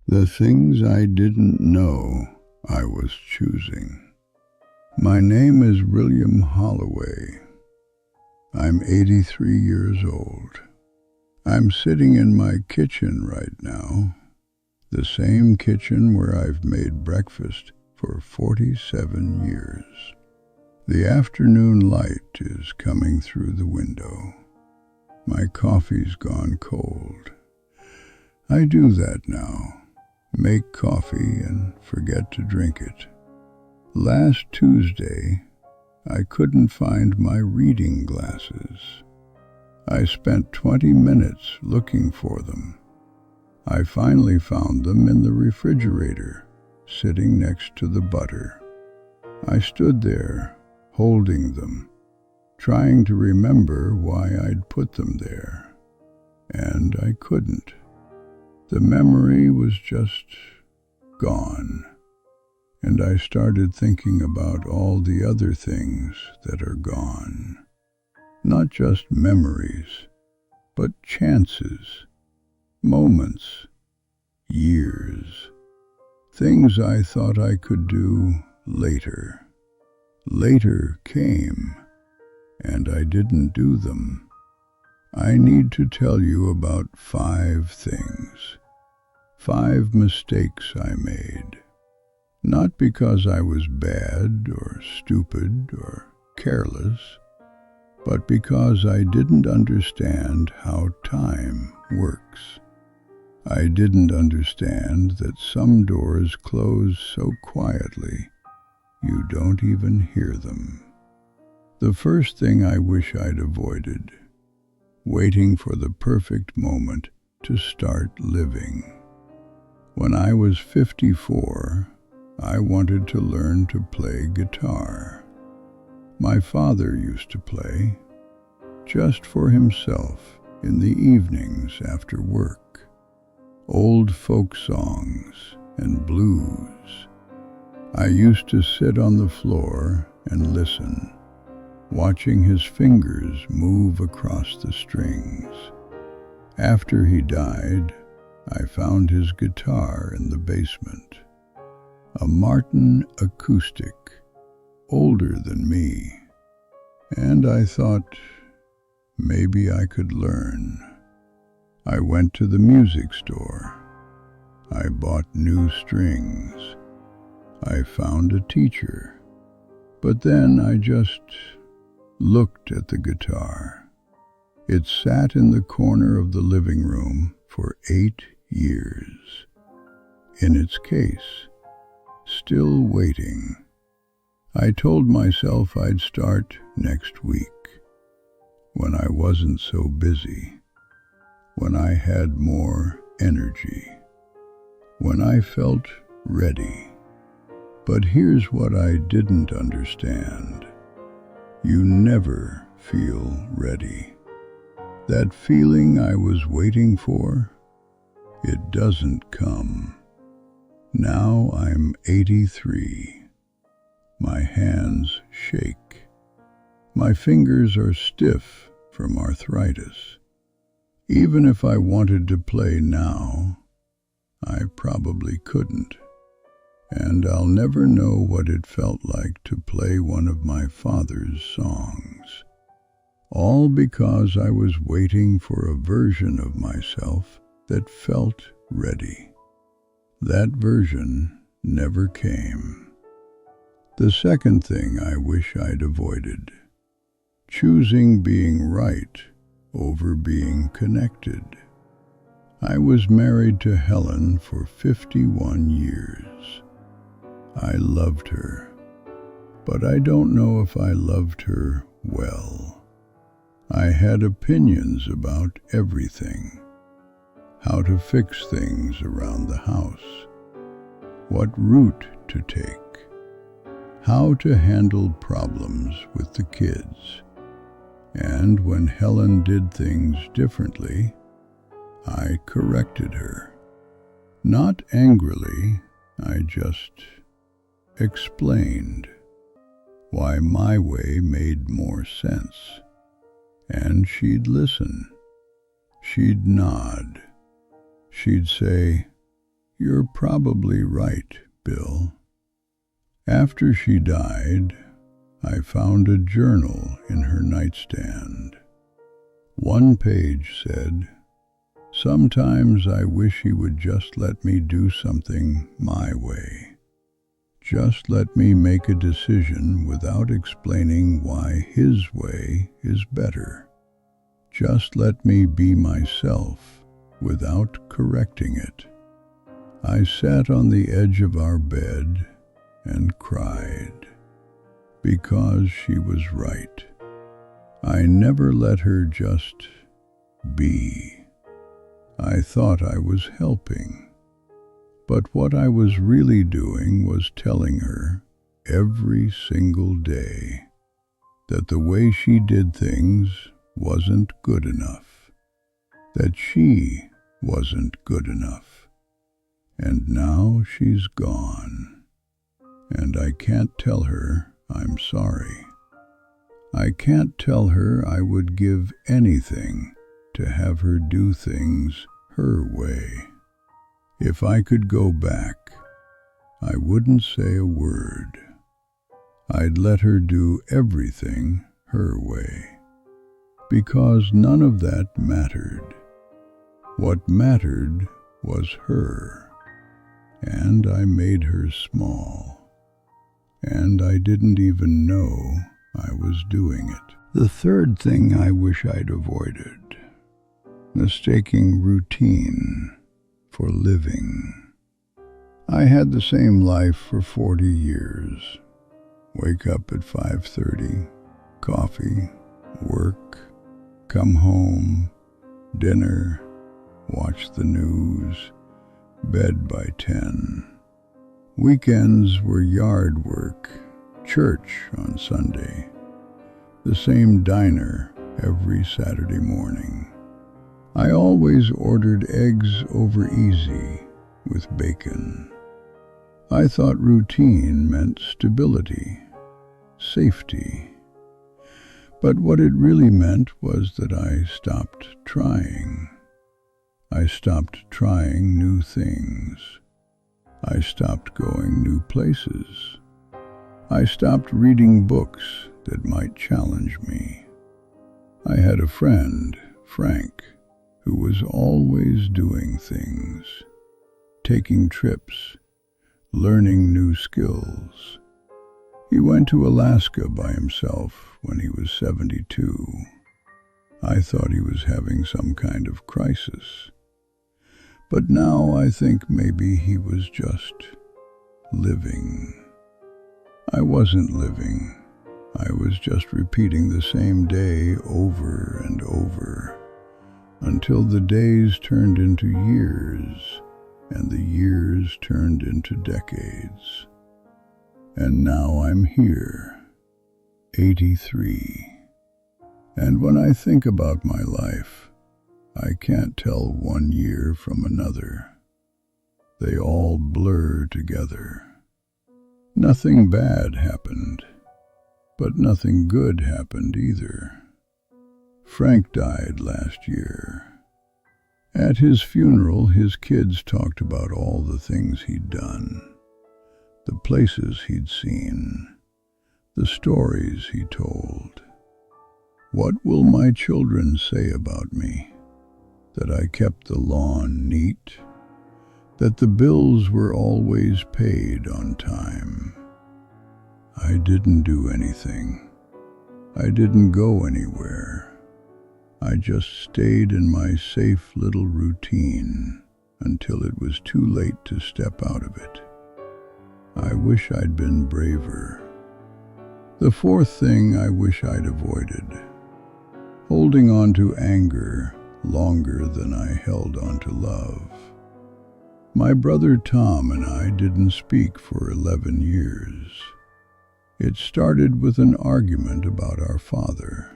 The things I didn't know I was choosing. My name is William Holloway. I'm 83 years old. I'm sitting in my kitchen right now, the same kitchen where I've made breakfast for 47 years. The afternoon light is coming through the window. My coffee's gone cold. I do that now, make coffee and forget to drink it. Last Tuesday, I couldn't find my reading glasses. I spent 20 minutes looking for them. I finally found them in the refrigerator, sitting next to the butter. I stood there, holding them, trying to remember why I'd put them there. And I couldn't. The memory was just gone. And I started thinking about all the other things that are gone. Not just memories, but chances, moments, years, things I thought I could do later. Later came, and I didn't do them. I need to tell you about 5 things, 5 mistakes I made. Not because I was bad or stupid or careless, but because I didn't understand how time works. I didn't understand that some doors close so quietly you don't even hear them. The first thing I wish I'd avoided, waiting for the perfect moment to start living. When I was 54, I wanted to learn to play guitar. My father used to play, just for himself, in the evenings after work. Old folk songs and blues. I used to sit on the floor and listen, watching his fingers move across the strings. After he died, I found his guitar in the basement. A Martin acoustic, older than me, and I thought maybe I could learn. I went to the music store. I bought new strings. I found a teacher, but then I just looked at the guitar. It sat in the corner of the living room for 8 years, in its case, still waiting. I told myself I'd start next week, when I wasn't so busy, when I had more energy, when I felt ready. But here's what I didn't understand. You never feel ready. That feeling I was waiting for, it doesn't come. Now I'm 83. My hands shake. My fingers are stiff from arthritis. Even if I wanted to play now, I probably couldn't. And I'll never know what it felt like to play one of my father's songs. All because I was waiting for a version of myself that felt ready. That version never came. The second thing I wish I'd avoided, choosing being right over being connected. I was married to Helen for 51 years. I loved her, but I don't know if I loved her well. I had opinions about everything. How to fix things around the house, what route to take, how to handle problems with the kids. And when Helen did things differently, I corrected her. Not angrily, I just explained why my way made more sense. And she'd listen. She'd nod. She'd say, "You're probably right, Bill." After she died, I found a journal in her nightstand. One page said, "Sometimes I wish he would just let me do something my way. Just let me make a decision without explaining why his way is better. Just let me be myself without correcting it." I sat on the edge of our bed and cried, because she was right. I never let her just be. I thought I was helping, but what I was really doing was telling her every single day that the way she did things wasn't good enough, that she wasn't good enough. And now she's gone, and I can't tell her I'm sorry. I can't tell her I would give anything to have her do things her way. If I could go back, I wouldn't say a word. I'd let her do everything her way, because none of that mattered. What mattered was her, and I made her small, and I didn't even know I was doing it. The third thing I wish I'd avoided: mistaking routine for living. I had the same life for 40 years. Wake up at 5:30, coffee, work, come home, dinner, watch the news, bed by 10. Weekends were yard work, church on Sunday, the same diner every Saturday morning. I always ordered eggs over easy with bacon. I thought routine meant stability, safety. But what it really meant was that I stopped trying. I stopped trying new things. I stopped going new places. I stopped reading books that might challenge me. I had a friend, Frank, who was always doing things, taking trips, learning new skills. He went to Alaska by himself when he was 72. I thought he was having some kind of crisis. But now I think maybe he was just living. I wasn't living. I was just repeating the same day over and over, until the days turned into years, and the years turned into decades. And now I'm here, 83. And when I think about my life, I can't tell one year from another. They all blur together. Nothing bad happened, but nothing good happened either. Frank died last year. At his funeral, his kids talked about all the things he'd done, the places he'd seen, the stories he told. What will my children say about me? That I kept the lawn neat, that the bills were always paid on time. I didn't do anything. I didn't go anywhere. I just stayed in my safe little routine until it was too late to step out of it. I wish I'd been braver. The fourth thing I wish I'd avoided: holding on to anger longer than I held on to love. My brother Tom and I didn't speak for 11 years. It started with an argument about our father.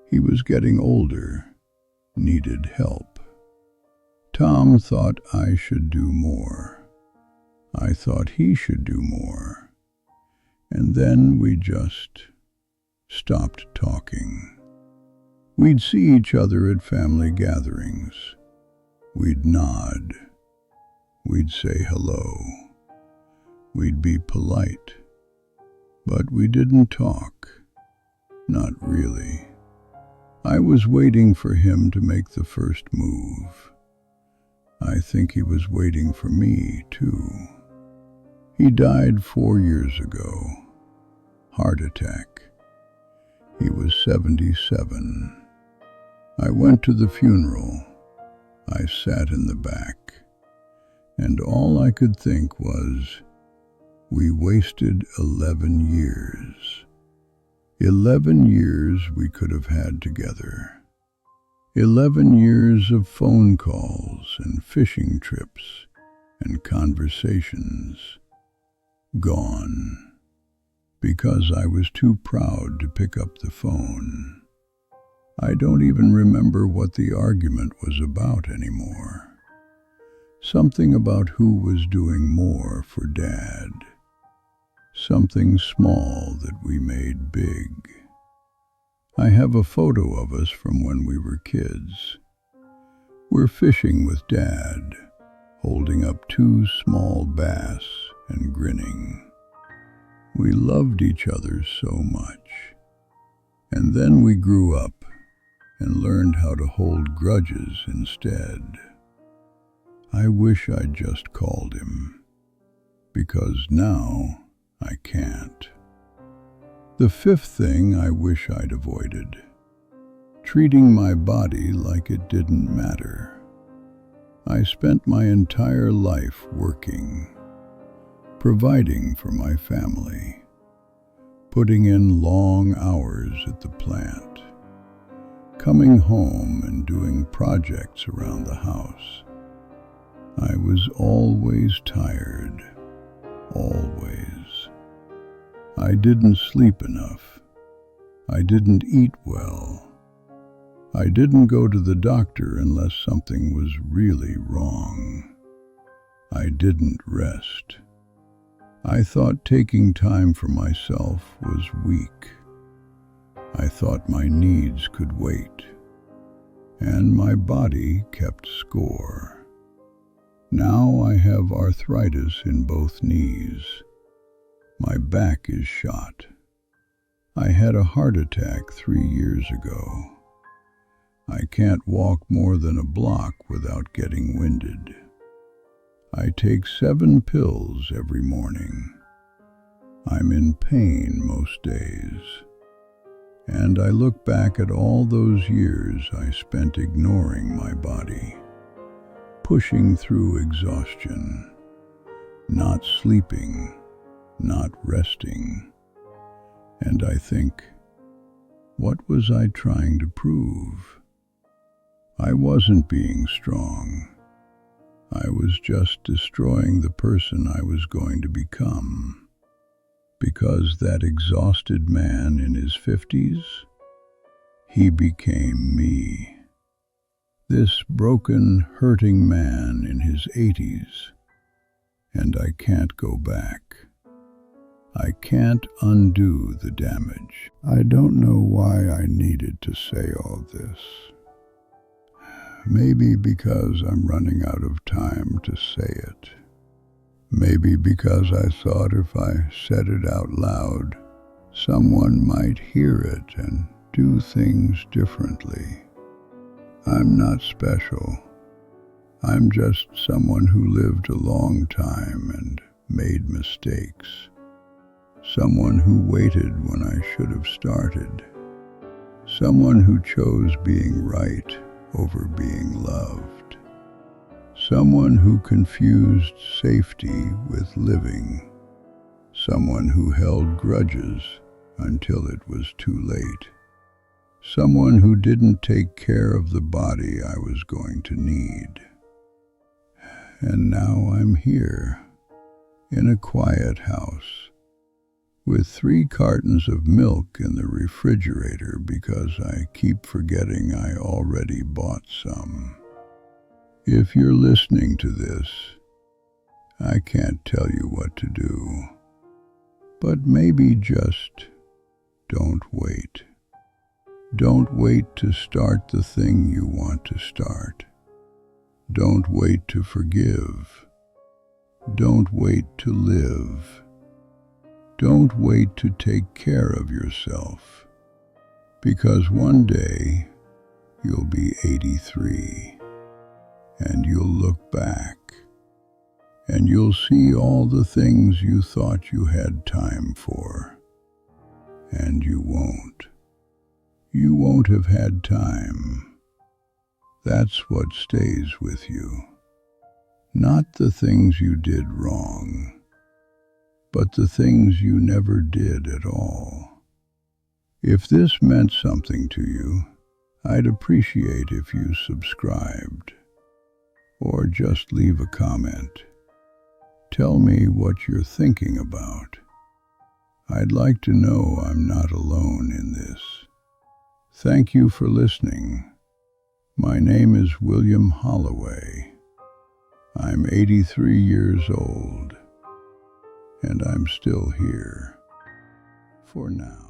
He was getting older, needed help. Tom thought I should do more. I thought he should do more. And then we just stopped talking. We'd see each other at family gatherings. We'd nod. We'd say hello. We'd be polite. But we didn't talk. Not really. I was waiting for him to make the first move. I think he was waiting for me, too. He died 4 years ago. Heart attack. He was 77. I went to the funeral. I sat in the back. And all I could think was, we wasted 11 years. 11 years we could have had together. 11 years of phone calls and fishing trips and conversations. Gone. Because I was too proud to pick up the phone. I don't even remember what the argument was about anymore. Something about who was doing more for Dad. Something small that we made big. I have a photo of us from when we were kids. We're fishing with Dad, holding up 2 small bass and grinning. We loved each other so much. And then we grew up and learned how to hold grudges instead. I wish I'd just called him, because now I can't. The 5th thing I wish I'd avoided: treating my body like it didn't matter. I spent my entire life working, providing for my family, putting in long hours at the plant, coming home and doing projects around the house. I was always tired, always. I didn't sleep enough. I didn't eat well. I didn't go to the doctor unless something was really wrong. I didn't rest. I thought taking time for myself was weak. I thought my needs could wait. And my body kept score. Now I have arthritis in both knees. My back is shot. I had a heart attack 3 years ago. I can't walk more than a block without getting winded. I take 7 pills every morning. I'm in pain most days. And I look back at all those years I spent ignoring my body, pushing through exhaustion, not sleeping, not resting. And I think, what was I trying to prove? I wasn't being strong. I was just destroying the person I was going to become. Because that exhausted man in his 50s, he became me. This broken, hurting man in his 80s, and I can't go back. I can't undo the damage. I don't know why I needed to say all this. Maybe because I'm running out of time to say it. Maybe because I thought if I said it out loud, someone might hear it and do things differently. I'm not special. I'm just someone who lived a long time and made mistakes. Someone who waited when I should have started. Someone who chose being right over being loved. Someone who confused safety with living. Someone who held grudges until it was too late. Someone who didn't take care of the body I was going to need. And now I'm here, in a quiet house, with 3 cartons of milk in the refrigerator because I keep forgetting I already bought some. If you're listening to this, I can't tell you what to do, but maybe just don't wait. Don't wait to start the thing you want to start. Don't wait to forgive. Don't wait to live. Don't wait to take care of yourself, because one day you'll be 83 and you'll look back and you'll see all the things you thought you had time for, and you won't. You won't have had time. That's what stays with you. Not the things you did wrong, but the things you never did at all. If this meant something to you, I'd appreciate if you subscribed, or just leave a comment. Tell me what you're thinking about. I'd like to know I'm not alone in this. Thank you for listening. My name is William Holloway. I'm 83 years old, and I'm still here for now.